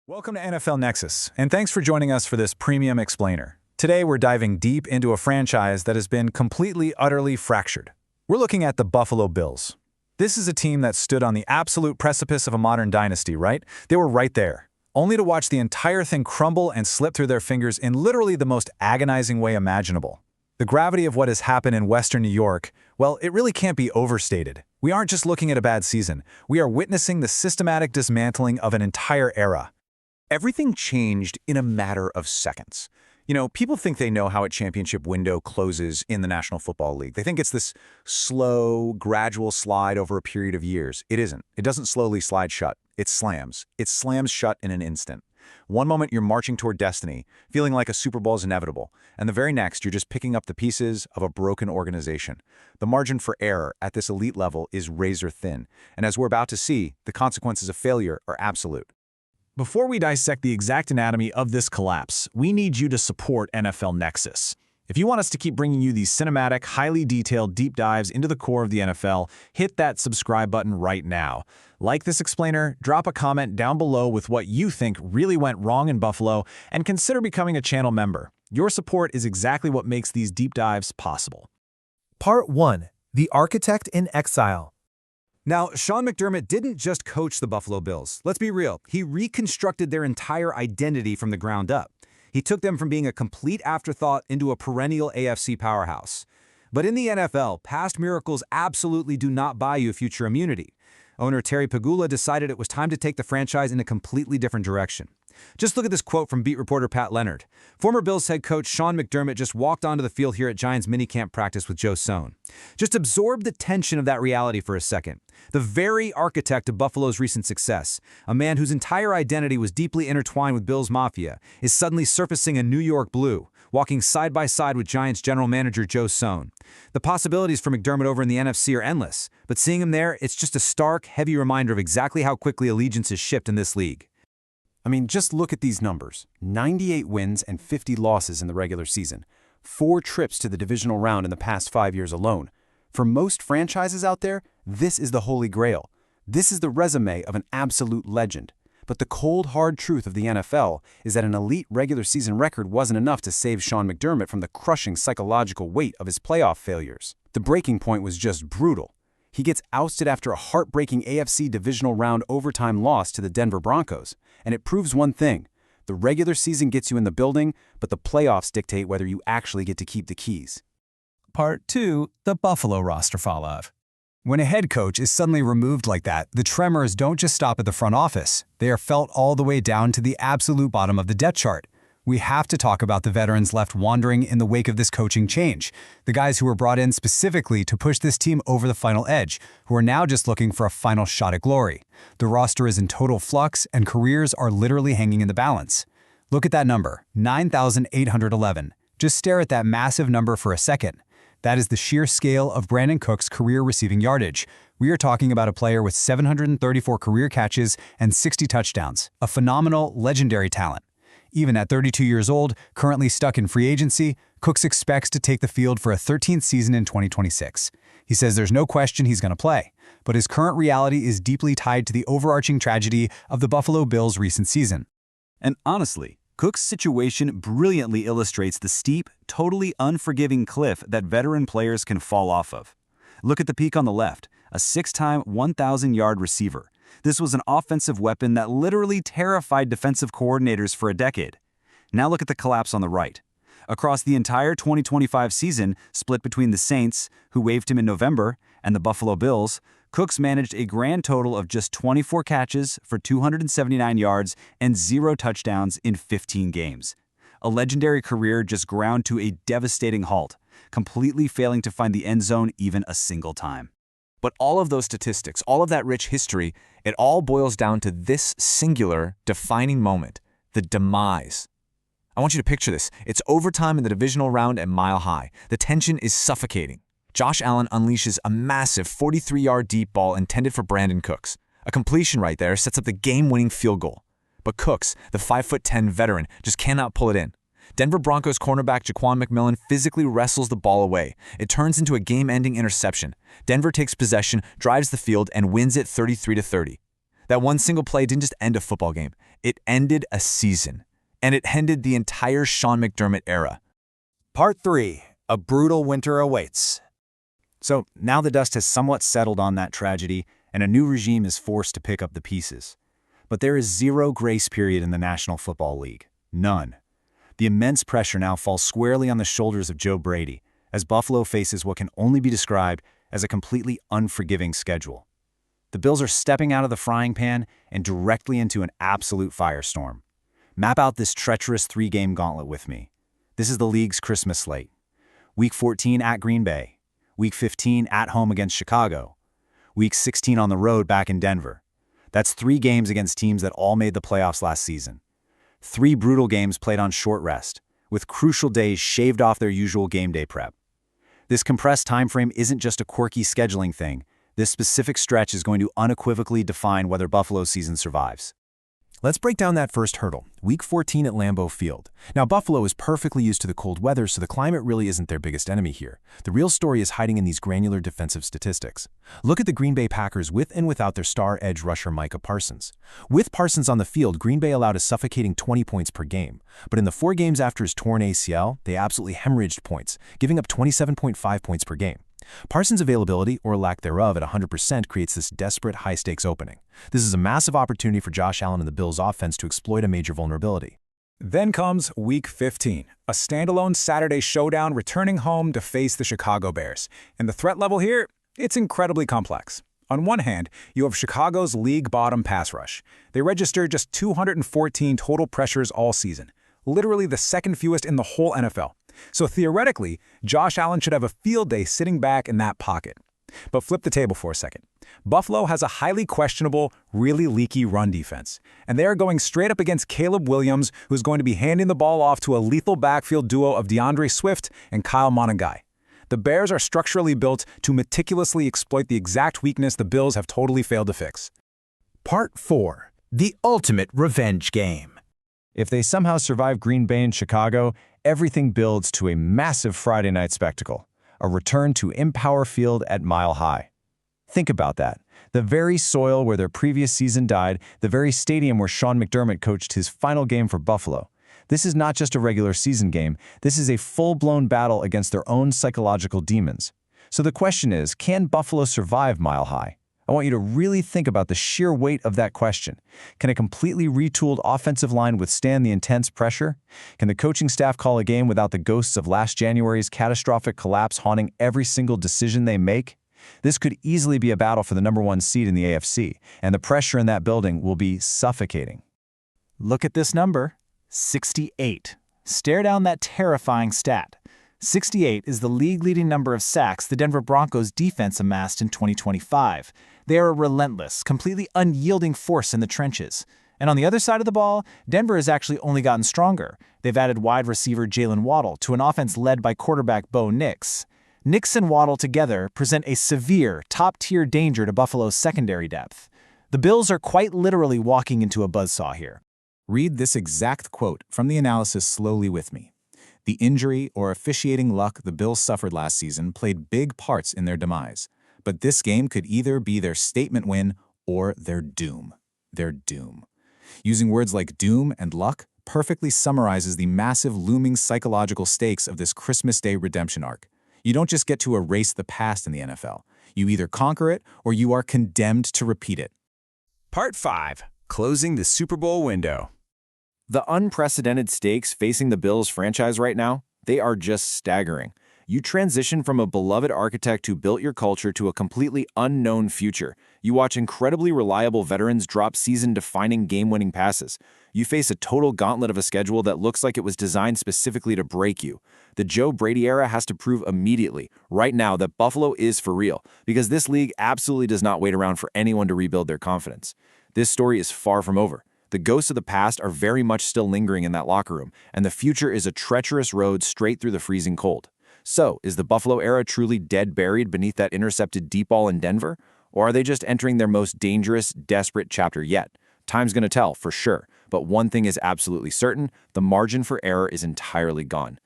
Welcome to NFL Nexus, and thanks for joining us for this premium explainer. Today we're diving deep into a franchise that has been completely, utterly fractured. We're looking at the Buffalo Bills. This is a team that stood on the absolute precipice of a modern dynasty, right? They were right there, only to watch the entire thing crumble and slip through their fingers in literally the most agonizing way imaginable. The gravity of what has happened in Western New York, well, it really can't be overstated. We aren't just looking at a bad season. We are witnessing the systematic dismantling of an entire era. Everything changed in a matter of seconds. People think they know how a championship window closes in the National Football League. They think it's this slow, gradual slide over a period of years. It isn't. It doesn't slowly slide shut. It slams. It slams shut in an instant. One moment you're marching toward destiny, feeling like a Super Bowl is inevitable, and the very next you're just picking up the pieces of a broken organization. The margin for error at this elite level is razor thin, and as we're about to see, the consequences of failure are absolute. Before we dissect the exact anatomy of this collapse, we need you to support NFL Nexus. If you want us to keep bringing you these cinematic, highly detailed deep dives into the core of the NFL, hit that subscribe button right now. Like this explainer, drop a comment down below with what you think really went wrong in Buffalo, and consider becoming a channel member. Your support is exactly what makes these deep dives possible. Part 1. The Architect in Exile. Now, Sean McDermott didn't just coach the Buffalo Bills. Let's be real. He reconstructed their entire identity from the ground up. He took them from being a complete afterthought into a perennial AFC powerhouse. But in the NFL, past miracles absolutely do not buy you future immunity. Owner Terry Pegula decided it was time to take the franchise in a completely different direction. Just look at this quote from beat reporter Pat Leonard. Former Bills head coach Sean McDermott just walked onto the field here at Giants minicamp practice with Joe Sohn. Just absorb the tension of that reality for a second. The very architect of Buffalo's recent success, a man whose entire identity was deeply intertwined with Bills Mafia, is suddenly surfacing in New York blue, walking side by side with Giants general manager Joe Sohn. The possibilities for McDermott over in the NFC are endless, but seeing him there, it's just a stark, heavy reminder of exactly how quickly allegiances shift in this league. Just look at these numbers. 98 wins and 50 losses in the regular season. 4 trips to the divisional round in the past 5 years alone. For most franchises out there, this is the holy grail. This is the resume of an absolute legend. But the cold, hard truth of the NFL is that an elite regular season record wasn't enough to save Sean McDermott from the crushing psychological weight of his playoff failures. The breaking point was just brutal. He gets ousted after a heartbreaking AFC divisional round overtime loss to the Denver Broncos. And it proves one thing. The regular season gets you in the building, but the playoffs dictate whether you actually get to keep the keys. Part 2. The Buffalo roster fallout. When a head coach is suddenly removed like that, the tremors don't just stop at the front office. They are felt all the way down to the absolute bottom of the depth chart. We have to talk about the veterans left wandering in the wake of this coaching change. The guys who were brought in specifically to push this team over the final edge, who are now just looking for a final shot at glory. The roster is in total flux, and careers are literally hanging in the balance. Look at that number, 9,811. Just stare at that massive number for a second. That is the sheer scale of Brandon Cook's career receiving yardage. We are talking about a player with 734 career catches and 60 touchdowns, a phenomenal, legendary talent. Even at 32 years old, currently stuck in free agency, Cooks expects to take the field for a 13th season in 2026. He says there's no question he's going to play, but his current reality is deeply tied to the overarching tragedy of the Buffalo Bills' recent season. And honestly, Cook's situation brilliantly illustrates the steep, totally unforgiving cliff that veteran players can fall off of. Look at the peak on the left, a 6-time 1,000-yard receiver. This was an offensive weapon that literally terrified defensive coordinators for a decade. Now look at the collapse on the right. Across the entire 2025 season, split between the Saints, who waived him in November, and the Buffalo Bills, Cooks managed a grand total of just 24 catches for 279 yards and 0 touchdowns in 15 games. A legendary career just ground to a devastating halt, completely failing to find the end zone even a single time. But all of those statistics, all of that rich history, it all boils down to this singular, defining moment, the demise. I want you to picture this. It's overtime in the divisional round at Mile High. The tension is suffocating. Josh Allen unleashes a massive 43-yard deep ball intended for Brandon Cooks. A completion right there sets up the game-winning field goal. But Cooks, the 5'10" veteran, just cannot pull it in. Denver Broncos cornerback Jaquan McMillan physically wrestles the ball away. It turns into a game-ending interception. Denver takes possession, drives the field, and wins it 33-30. That one single play didn't just end a football game. It ended a season. And it ended the entire Sean McDermott era. Part 3. A brutal winter awaits. So now the dust has somewhat settled on that tragedy, and a new regime is forced to pick up the pieces. But there is zero grace period in the National Football League. None. The immense pressure now falls squarely on the shoulders of Joe Brady, as Buffalo faces what can only be described as a completely unforgiving schedule. The Bills are stepping out of the frying pan and directly into an absolute firestorm. Map out this treacherous 3-game gauntlet with me. This is the league's Christmas slate. Week 14 at Green Bay. Week 15 at home against Chicago. Week 16 on the road back in Denver. That's 3 games against teams that all made the playoffs last season. 3 brutal games played on short rest, with crucial days shaved off their usual game day prep. This compressed time frame isn't just a quirky scheduling thing. This specific stretch is going to unequivocally define whether Buffalo's season survives. Let's break down that first hurdle, Week 14 at Lambeau Field. Now, Buffalo is perfectly used to the cold weather, so the climate really isn't their biggest enemy here. The real story is hiding in these granular defensive statistics. Look at the Green Bay Packers with and without their star edge rusher Micah Parsons. With Parsons on the field, Green Bay allowed a suffocating 20 points per game. But in the 4 games after his torn ACL, they absolutely hemorrhaged points, giving up 27.5 points per game. Parsons' availability, or lack thereof, at 100% creates this desperate high-stakes opening. This is a massive opportunity for Josh Allen and the Bills' offense to exploit a major vulnerability. Then comes Week 15, a standalone Saturday showdown returning home to face the Chicago Bears. And the threat level here, it's incredibly complex. On one hand, you have Chicago's league-bottom pass rush. They registered just 214 total pressures all season, literally the second fewest in the whole NFL. So theoretically, Josh Allen should have a field day sitting back in that pocket. But flip the table for a second. Buffalo has a highly questionable, really leaky run defense, and they are going straight up against Caleb Williams, who's going to be handing the ball off to a lethal backfield duo of DeAndre Swift and Kyle Monangai. The Bears are structurally built to meticulously exploit the exact weakness the Bills have totally failed to fix. Part 4. The ultimate revenge game. If they somehow survive Green Bay and Chicago, everything builds to a massive Friday night spectacle, a return to Empower Field at Mile High. Think about that. The very soil where their previous season died, the very stadium where Sean McDermott coached his final game for Buffalo. This is not just a regular season game, this is a full-blown battle against their own psychological demons. So the question is, can Buffalo survive Mile High? I want you to really think about the sheer weight of that question. Can a completely retooled offensive line withstand the intense pressure? Can the coaching staff call a game without the ghosts of last January's catastrophic collapse haunting every single decision they make? This could easily be a battle for the #1 seed in the AFC, and the pressure in that building will be suffocating. Look at this number, 68. Stare down that terrifying stat. 68 is the league-leading number of sacks the Denver Broncos defense amassed in 2025. They are a relentless, completely unyielding force in the trenches. And on the other side of the ball, Denver has actually only gotten stronger. They've added wide receiver Jalen Waddle to an offense led by quarterback Bo Nix. Nix and Waddle together present a severe, top-tier danger to Buffalo's secondary depth. The Bills are quite literally walking into a buzzsaw here. Read this exact quote from the analysis slowly with me. The injury or officiating luck the Bills suffered last season played big parts in their demise, but this game could either be their statement win or their doom. Their doom. Using words like doom and luck perfectly summarizes the massive looming psychological stakes of this Christmas Day redemption arc. You don't just get to erase the past in the NFL. You either conquer it or you are condemned to repeat it. Part 5. Closing the Super Bowl window. The unprecedented stakes facing the Bills franchise right now, they are just staggering. You transition from a beloved architect who built your culture to a completely unknown future. You watch incredibly reliable veterans drop season-defining game-winning passes. You face a total gauntlet of a schedule that looks like it was designed specifically to break you. The Joe Brady era has to prove immediately, right now, that Buffalo is for real, because this league absolutely does not wait around for anyone to rebuild their confidence. This story is far from over. The ghosts of the past are very much still lingering in that locker room, and the future is a treacherous road straight through the freezing cold. So, is the Buffalo era truly dead buried beneath that intercepted deep ball in Denver? Or are they just entering their most dangerous, desperate chapter yet? Time's gonna tell, for sure. But one thing is absolutely certain, the margin for error is entirely gone.